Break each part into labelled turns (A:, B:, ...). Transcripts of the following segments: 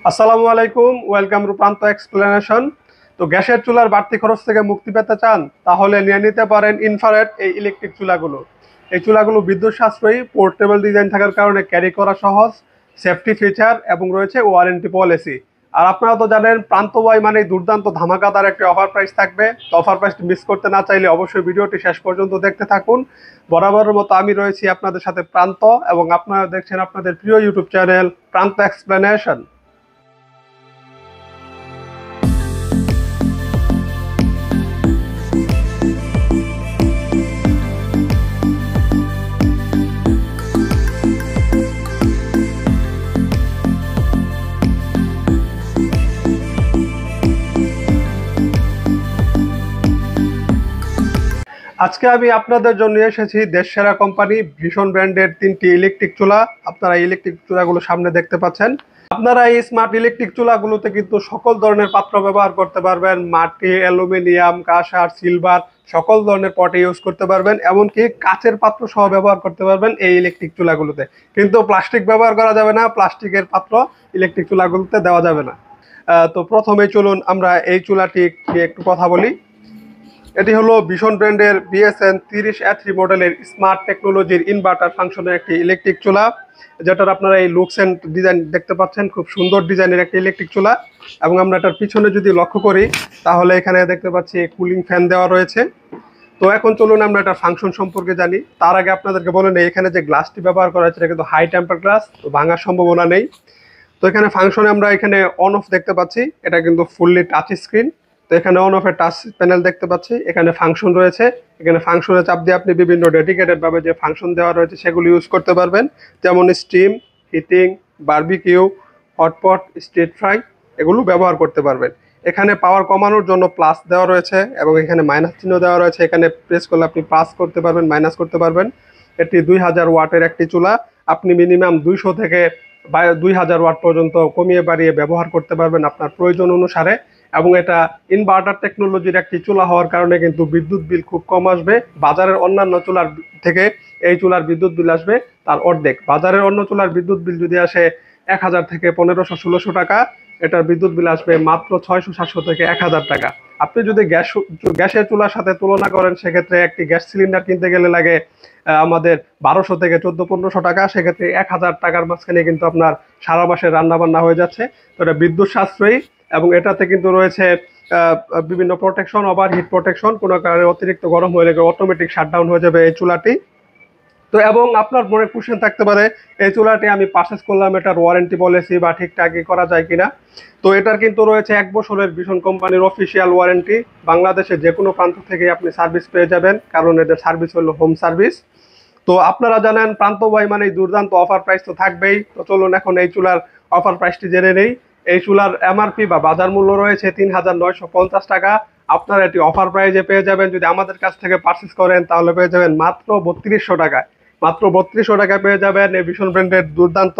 A: আসসালামু আলাইকুম, welcome to প্রান্ত এক্সপ্লেনেশন। তো গ্যাসের চুলার বাড়তি খরচ থেকে মুক্তি পেতে চান, তাহলে নিয়ে নিতে পারেন ইনফ্রারেড এই ইলেকট্রিক চুলাগুলো। এই চুলাগুলো বিদ্যুৎ সাশ্রয়ী, পোর্টেবল ডিজাইন থাকার কারণে ক্যারি করা সহজ, সেফটি ফিচার এবং রয়েছে ওয়ারেন্টি পলিসি। আর আপনারা তো জানেন প্রান্ত ওয়াই মানে দুর্দান্ত ধামাকাদার একটি অফার প্রাইস থাকবে। তো অফার প্রাইসটি মিস করতে না চাইলে অবশ্যই ভিডিওটি শেষ পর্যন্ত দেখতে থাকুন। বরাবরের মতো আমি রয়েছি আপনাদের সাথে প্রান্ত, এবং আপনারা দেখছেন আপনাদের প্রিয় ইউটিউব চ্যানেল প্রান্ত এক্সপ্লেনেশন। আজকে আমি আপনাদের জন্য এসেছি দেশ সেরা কোম্পানি ভীষণ ব্র্যান্ডের তিনটি ইলেকট্রিক চুলা। আপনারা ইলেকট্রিক চুলাগুলো সামনে দেখতে পাচ্ছেন। আপনারা এই স্মার্ট ইলেকট্রিক চুলাগুলোতে কিন্তু সকল ধরনের পাত্র ব্যবহার করতে পারবেন। মাটি, অ্যালুমিনিয়াম, কাঁসার, সিলভার সকল ধরনের পটে ইউজ করতে পারবেন। এমনকি কাচের পাত্র সহ ব্যবহার করতে পারবেন এই ইলেকট্রিক চুলাগুলোতে। কিন্তু প্লাস্টিক ব্যবহার করা যাবে না, প্লাস্টিকের পাত্র ইলেকট্রিক চুলাগুলোতে দেওয়া যাবে না। তো প্রথমে চলুন আমরা এই চুলাটি নিয়ে একটু কথা বলি। এটি হলো ভীষণ ব্র্যান্ডের বিএসএন 30A3 মডেলের স্মার্ট টেকনোলজির ইনভার্টার ফাংশনের একটি ইলেকট্রিক চুলা, যেটার আপনারা এই লুকস এন্ড ডিজাইন দেখতে পাচ্ছেন। খুব সুন্দর ডিজাইনের একটি ইলেকট্রিক চুলা। এবং আমরা এটার পিছনে যদি লক্ষ্য করি, তাহলে এখানে দেখতে পাচ্ছি কুলিং ফ্যান দেওয়া রয়েছে। তো এখন চলুন আমরা এটার ফাংশন সম্পর্কে জানি। তার আগে আপনাদেরকে বলে নেই, এখানে যে গ্লাসটি ব্যবহার করা হয়েছে এটা কিন্তু হাই টেম্পার গ্লাস, তো ভাঙার সম্ভাবনা নেই। তো এখানে ফাংশনে আমরা এখানে অন অফ দেখতে পাচ্ছি, এটা কিন্তু ফুললি টাচ স্ক্রিন। তো এখানে অন অফের টাচ প্যানেল দেখতে পাচ্ছি, এখানে ফাংশন রয়েছে। এখানে ফাংশনে চাপ দিয়ে আপনি বিভিন্ন ডেডিকেটেড ভাবে যে ফাংশন দেওয়া রয়েছে সেগুলো ইউজ করতে পারবেন, যেমন steam, heating, barbecue, hotpot, stir fry এগুলো ব্যবহার করতে পারবেন। এখানে পাওয়ার কমানোর জন্য প্লাস দেওয়া রয়েছে এবং এখানে মাইনাস চিহ্ন দেওয়া রয়েছে। এখানে প্রেস করলে আপনি প্লাস করতে পারবেন, মাইনাস করতে পারবেন। এটি 2000 ওয়াটের একটি চুলা। আপনি মিনিমাম 200 থেকে 2000 ওয়াট পর্যন্ত কমিয়ে বাড়িয়ে ব্যবহার করতে পারবেন আপনার প্রয়োজন অনুসারে। এবং এটা ইনভার্টার টেকনোলজির একটি চুলা হওয়ার কারণে কিন্তু বিদ্যুৎ বিল খুব কম আসবে। বাজারের অন্যান্য চুলার থেকে এই চুলার বিদ্যুৎ বিল আসবে তার অর্ধেক। বাজারের অন্য চুলার বিদ্যুৎ বিল যদি আসে 1000 থেকে 1500-1600 টাকা, এটার বিদ্যুৎ বিল আসবে মাত্র 600-700 থেকে 1000 টাকা। আপনি যদি গ্যাসের চুলার সাথে তুলনা করেন, সেক্ষেত্রে একটি গ্যাস সিলিন্ডার কিনতে গেলে লাগে আমাদের 1200 থেকে 1400-1500 টাকা। সেক্ষেত্রে 1000 টাকার মাঝখানে কিন্তু আপনার সারা মাসের রান্না বান্না হয়ে যাচ্ছে। তো এটা বিদ্যুৎ সাশ্রয়ী এবং এটাতে কিন্তু রয়েছে বিভিন্ন প্রোটেকশন, ওভার হিট প্রোটেকশন। কোনো কারণে অতিরিক্ত গরম হয়ে গেলে অটোমেটিক শাটডাউন হয়ে যাবে এই চুলাটি। তো এবং আপনার মনে কোশ্চেন থাকতে পারে, এই চুলাটি আমি পারচেস করলাম, এটার ওয়ারেন্টি পলিসি বা ঠিকঠাকই করা যায় কিনা। তো এটার কিন্তু রয়েছে 1 বছরের ভীষণ কোম্পানির অফিসিয়াল ওয়ারেন্টি। বাংলাদেশে যে কোনো প্রান্ত থেকে আপনি সার্ভিস পেয়ে যাবেন, কারণ এদের সার্ভিস হলো হোম সার্ভিস। তো আপনারা জানেন প্রান্ত ওয়াই মানে দুর্দান্ত অফার প্রাইস তো থাকবেই। তো চলুন এখন এই চুলার অফার প্রাইসটি জেনে নেই। এই চুলার এমআরপি বা বাজার মূল্য রয়েছে 3950 টাকা। আপনারা এটি অফার প্রাইজে পেয়ে যাবেন। যদি আমাদের কাছ থেকে পারচেস করেন তাহলে পেয়ে যাবেন মাত্র 3200 টাকায়। মাত্র 3200 টাকায় পেয়ে যাবেন এই ভীষণ ব্র্যান্ডের দুর্দান্ত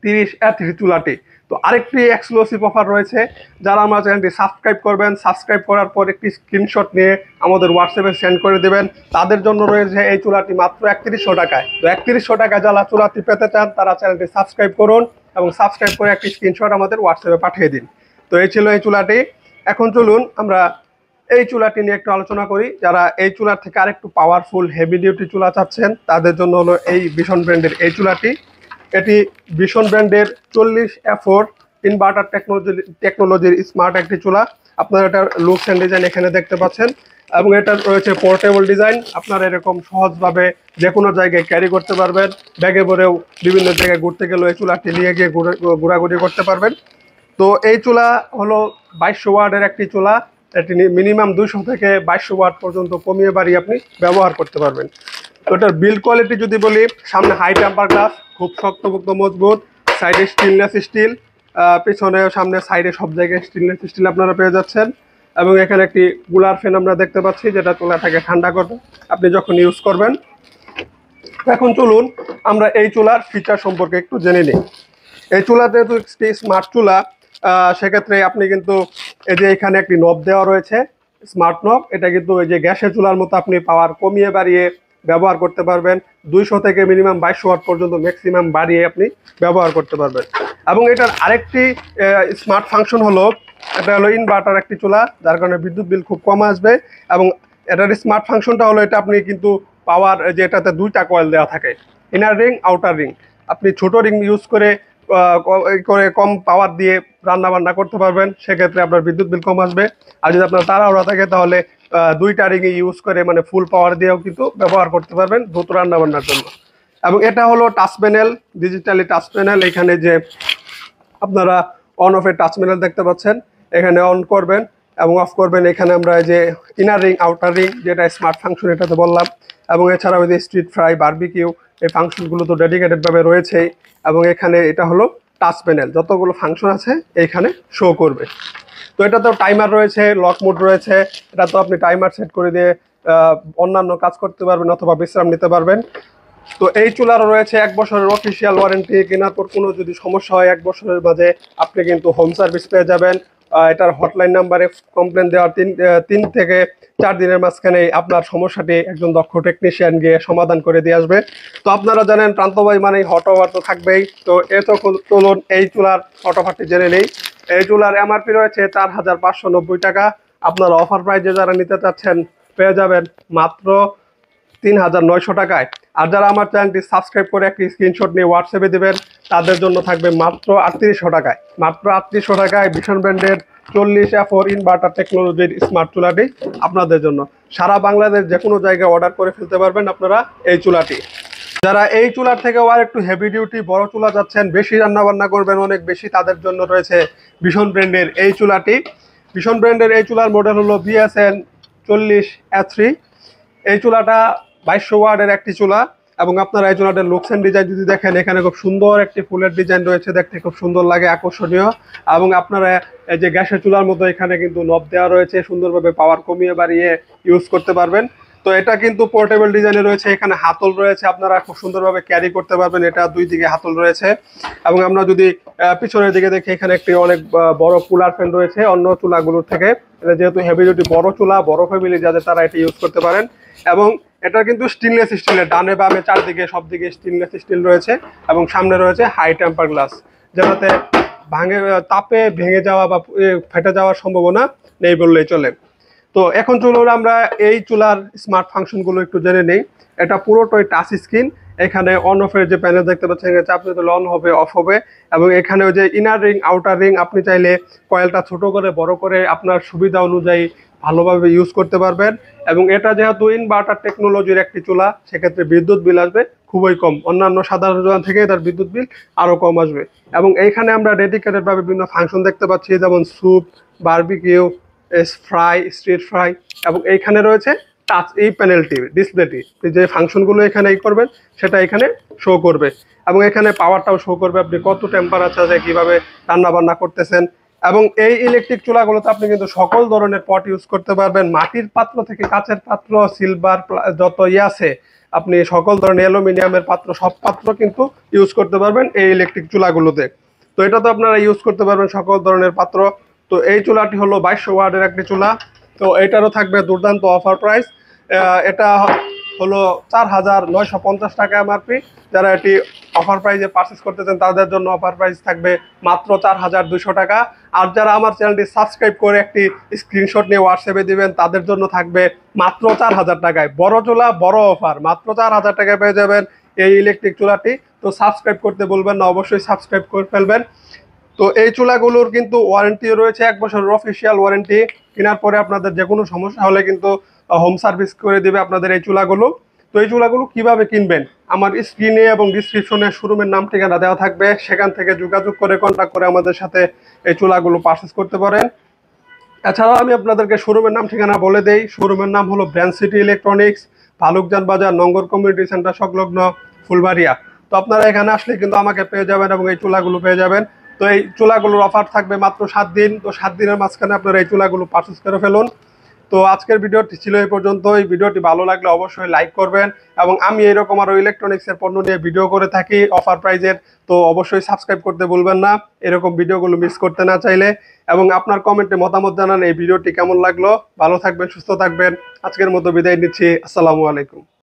A: 30A3 চুলাটি। তো আরেকটি এক্সক্লুসিভ অফার রয়েছে। যারা আমার চ্যানেলটি সাবস্ক্রাইব করবেন, সাবস্ক্রাইব করার পর একটি স্ক্রিনশট নিয়ে আমাদের হোয়াটসঅ্যাপে সেন্ড করে দেবেন, তাদের জন্য রয়েছে এই চুলাটি মাত্র 3100 টাকায়। তো 3100 টাকায় যারা চুলাটি পেতে চান তারা চ্যানেলটি সাবস্ক্রাইব করুন এবং সাবস্ক্রাইব করে একটি স্ক্রিনশট আমাদের হোয়াটসঅ্যাপে পাঠিয়ে দিন। তো এই ছিল এই চুলাটি। এখন চলুন আমরা এই চুলাটি নিয়ে একটু আলোচনা করি। যারা এই চুলার থেকে আরেকটু পাওয়ারফুল হেভি ডিউটি চুলা চাচ্ছেন, তাদের জন্য হলো এই ভীষণ ব্র্যান্ডের এই চুলাটি। এটি ভীষণ ব্র্যান্ডের 40A4 ইনভার্টার টেকনোলজির স্মার্ট একটি চুলা। আপনারা এটার লুকস অ্যান্ড ডিজাইন এখানে দেখতে পাচ্ছেন এবং এটার রয়েছে পোর্টেবল ডিজাইন। আপনারা এরকম সহজভাবে যে কোনো জায়গায় ক্যারি করতে পারবেন, ব্যাগে ভরেও বিভিন্ন জায়গায় ঘুরতে গেলেও এই চুলাটি নিয়ে গিয়ে ঘোরাঘুরি করতে পারবেন। তো এই চুলা হলো 2200 ওয়াটের একটি চুলা। এটি মিনিমাম 200 থেকে 2200 ওয়াট পর্যন্ত কমিয়ে বাড়িয়ে আপনি ব্যবহার করতে পারবেন। তো এটার বিল্ড কোয়ালিটি যদি বলি, সামনে হাই টেম্পার গ্লাস, খুব শক্তপোক্ত মজবুত, সাইডে স্টেনলেস স্টিল, পিছনে সামনে সাইডে সব জায়গায় স্টেনলেস স্টিল আপনারা পেয়ে যাচ্ছেন। এবং এখানে একটি কুলার ফ্যান আমরা দেখতে পাচ্ছি, যেটা চুলাটাকে ঠান্ডা করবে আপনি যখন ইউজ করবেন। এখন চলুন আমরা এই চুলার ফিচার সম্পর্কে একটু জেনে নিই। এই চুলাতে তো স্মার্ট চুলা, সেক্ষেত্রে আপনি কিন্তু এই যে এখানে একটি নব দেওয়া রয়েছে, স্মার্ট নব। এটা কিন্তু ওই যে গ্যাসের চুলার মতো আপনি পাওয়ার কমিয়ে বাড়িয়ে ব্যবহার করতে পারবেন। 200 থেকে মিনিমাম 2200 ওয়াট পর্যন্ত ম্যাক্সিমাম বাড়িয়ে আপনি ব্যবহার করতে পারবেন। এবং এটার আরেকটি স্মার্ট ফাংশন হলো, এটা হলো ইনভার্টার একটি চুলা, যার কারণে বিদ্যুৎ বিল খুব কম আসবে। এবং এটার স্মার্ট ফাংশনটা হলো, এটা আপনি কিন্তু পাওয়ার, যে এটাতে 2টা কয়েল দেওয়া থাকে, ইনার রিং আউটার রিং। আপনি ছোট রিং ইউজ করে কম পাওয়ার দিয়ে রান্না বান্না করতে পারবেন, সেক্ষেত্রে আপনার বিদ্যুৎ বিল কম আসবে। আর যদি আপনার তাড়াহুড়া থাকে তাহলে 2টা রিং ইউজ করে মানে ফুল পাওয়ার দিয়েও কিন্তু ব্যবহার করতে পারবেন দ্রুত রান্না বান্নার জন্য। এবং এটা হলো touch panel, digitally touch panel. এখানে যে আপনারা অন অফের টাচ প্যানেল দেখতে পাচ্ছেন, এখানে অন করবেন এবং অফ করবেন। এখানে আমরা যে ইনার রিং আউটার রিং, যেটা স্মার্ট ফাংশন, এটাতে বললাম। এবং এছাড়াও যে স্ট্রিট ফ্রাই, বারবিকিউ, এই ফাংশনগুলো তো ডেডিকেটেডভাবে রয়েছেই। এবং এখানে এটা হলো টাচ প্যানেল, যতগুলো ফাংশন আছে এইখানে শো করবে। তো এটা তো টাইমার রয়েছে, লক মোড রয়েছে। এটা তো আপনি টাইমার সেট করে দিয়ে অন্যান্য কাজ করতে পারবেন অথবা বিশ্রাম নিতে পারবেন। তো এই চুলারও রয়েছে 1 বছরের অফিসিয়াল ওয়ারেন্টি। কেনার পর কোনো যদি সমস্যা হয় 1 বছরের মাঝে আপনি কিন্তু হোম সার্ভিস পেয়ে যাবেন। এটার হটলাইন নাম্বারে কমপ্লেন দেওয়ার 3 থেকে 4 দিনের মাঝখানে আপনার সমস্যাটি একজন দক্ষ টেকনিশিয়ান গিয়ে সমাধান করে দিয়ে আসবে। তো আপনারা জানেন প্রান্তবাই মানেই হট ওভার তো থাকবেই। তো চলুন এই চুলার হট ওভারটি জেনে নেই। এই চুলার এমআরপি রয়েছে 4590 টাকা। আপনারা অফার প্রাইজে যারা নিতে চাচ্ছেন পেয়ে যাবেন মাত্র 3900 টাকায়। আর যারা আমার চ্যানেলটি সাবস্ক্রাইব করে একটি স্ক্রিনশট নিয়ে হোয়াটসঅ্যাপে দেবেন, তাদের জন্য থাকবে মাত্র 3800 টাকায়। মাত্র 3800 টাকায় ভীষণ ব্র্যান্ডের 40F4 ইনভার্টার টেকনোলজির স্মার্ট চুলাটি আপনাদের জন্য। সারা বাংলাদেশ যে কোনো জায়গায় অর্ডার করে ফেলতে পারবেন আপনারা এই চুলাটি। যারা এই চুলার থেকেও আর একটু হেভি ডিউটি বড় চুলা যাচ্ছেন, বেশি রান্না বান্না করবেন অনেক বেশি, তাদের জন্য রয়েছে ভীষণ ব্র্যান্ডের এই চুলাটি। ভীষণ ব্র্যান্ডের এই চুলার মডেল হলো BSN 40F3। এই চুলাটা 2200 ওয়াটের একটি চুলা। এবং আপনারা এই চুলাটার লুকস এন্ড ডিজাইন যদি দেখেন, এখানে খুব সুন্দর একটি ফুলের ডিজাইন রয়েছে, দেখতে খুব সুন্দর লাগে, আকর্ষণীয়। এবং আপনারা এই যে গ্যাসের চুলার মতো এখানে কিন্তু নব দেওয়া রয়েছে, সুন্দরভাবে পাওয়ার কমিয়ে বাড়িয়ে ইউজ করতে পারবেন। তো এটা কিন্তু পোর্টেবল ডিজাইনে রয়েছে, এখানে হাতল রয়েছে, আপনারা খুব সুন্দরভাবে ক্যারি করতে পারবেন। এটা 2 দিকে হাতল রয়েছে। এবং আমরা যদি পিছনের দিকে দেখি, এখানে একটি অনেক বড় কুলার ফ্যান রয়েছে অন্য চুলাগুলোর থেকে। এটা যেহেতু হেভি ডিউটি বড় চুলা, বড় ফ্যামিলি যাদের, তারা এটা ইউজ করতে পারেন। এবং এটা কিন্তু স্টেনলেস স্টিলের, ডানে বামে চারদিকে সব দিকে স্টেনলেস স্টিল রয়েছে। এবং সামনে রয়েছে হাই টেম্পার গ্লাস, যাতে তাপে ভেঙে যাওয়া বা ফেটে যাওয়ার সম্ভাবনা নেই বললেই চলে। তো এখন চলুন আমরা এই চুলার স্মার্ট ফাংশনগুলো একটু জেনে নেই। এটা পুরোটাই টাচ স্ক্রিন। এখানে অন অফের যে প্যানেল দেখতে পাচ্ছেন, চাপ দিলে অন হবে, অফ হবে। এবং এখানে ওই যে ইনার রিং আউটার রিং, আপনি চাইলে কয়েলটা ছোট করে বড় করে আপনার সুবিধা অনুযায়ী ভালোভাবে ইউজ করতে পারবেন। এবং এটা যেহেতু ইনভার্টার টেকনোলজির একটি চুলা, সেক্ষেত্রে বিদ্যুৎ বিল আসবে খুবই কম। অন্যান্য সাধারণ চুলা থেকে তার বিদ্যুৎ বিল আরও কম আসবে। এবং এইখানে আমরা ডেডিকেটেডভাবে বিভিন্ন ফাংশন দেখতে পাচ্ছি, যেমন soup, barbecue, fry, street fry. এবং এইখানে রয়েছে টাচ, এই প্যানেলটি, ডিসপ্লেটি, যে ফাংশনগুলো এখানে করবেন সেটা এখানে শো করবে। এবং এখানে পাওয়ারটাও শো করবে, আপনি কত টেম্পারেচারে কীভাবে রান্না বান্না করতেছেন। এবং এই ইলেকট্রিক চুলাগুলোতে আপনি কিন্তু সকল ধরনের পট ইউজ করতে পারবেন, মাটির পাত্র থেকে কাচের পাত্র, সিলভার, যত আছে আপনি সকল ধরনের অ্যালুমিনিয়ামের পাত্র, সব পাত্র কিন্তু ইউজ করতে পারবেন এই ইলেকট্রিক চুলাগুলোতে। তো এটা তো আপনারা ইউজ করতে পারবেন সকল ধরনের পাত্র। তো এই চুলাটি হলো 2200 ওয়াটের একটি চুলা। তো এটারও থাকবে দুর্দান্ত অফার প্রাইস। এটা হলো 4950 টাকা এমআরপি। যারা এটি অফার প্রাইসে পারচেস করতে চান, তাদের জন্য অফার প্রাইস থাকবে মাত্র 4200 টাকা। আর যারা আমার চ্যানেলটি সাবস্ক্রাইব করে একটি স্ক্রিনশট নিয়ে হোয়াটসঅ্যাপে দিবেন, তাদের জন্য থাকবে মাত্র 4000 টাকায়। বড় চুলা, বড় অফার, মাত্র 4000 টাকায় পেয়ে যাবেন এই ইলেকট্রিক চুলাটি। তো সাবস্ক্রাইব করতে বলবেন না, অবশ্যই সাবস্ক্রাইব করে ফেলবেন। তো এই চুলাগুলোর কিন্তু ওয়ারেন্টি রয়েছে 1 বছরের অফিসিয়াল ওয়ারেন্টি। কেনার পরে আপনাদের যে কোনো সমস্যা হলে কিন্তু হোম সার্ভিস করে দিবে আপনাদের এই চুলাগুলো। তো এই চুলাগুলো কিভাবে কিনবেন, আমার স্ক্রিনে এবং ডিসক্রিপশনে শোরুমের নাম ঠিকানা দেওয়া থাকবে, সেখান থেকে যোগাযোগ করে কন্ট্যাক্ট করে আমাদের সাথে এই চুলাগুলো পারচেস করতে পারেন। এছাড়াও আমি আপনাদেরকে শোরুমের নাম ঠিকানা বলে দেই। শোরুমের নাম হলো ব্র্যান্ড সিটি ইলেকট্রনিক্স, ভালুকজান বাজার, নঙ্গর কমিউনিটি সেন্টার সংলগ্ন, ফুলবাড়িয়া। তো আপনারা এখানে আসলে কিন্তু আমাকে পেয়ে যাবেন এবং এই চুলাগুলো পেয়ে যাবেন। তো এই চুলাগুলোর অফার থাকবে মাত্র 7 দিন। তো 7 দিনের মাঝখানে আপনারা এই চুলাগুলো পারচেস করে ফেলুন। তো আজকের ভিডিওটি ছিল এই পর্যন্ত। এই ভিডিওটি ভালো লাগলে অবশ্যই লাইক করবেন। এবং আমি এরকম আরও ইলেকট্রনিক্সের পণ্য নিয়ে ভিডিও করে থাকি অফার প্রাইজের। তো অবশ্যই সাবস্ক্রাইব করতে ভুলবেন না, এরকম ভিডিওগুলো মিস করতে না চাইলে। এবং আপনার কমেন্টে মতামত জানান এই ভিডিওটি কেমন লাগলো। ভালো থাকবেন, সুস্থ থাকবেন। আজকের মতো বিদায় নিচ্ছি। আসসালামু আলাইকুম।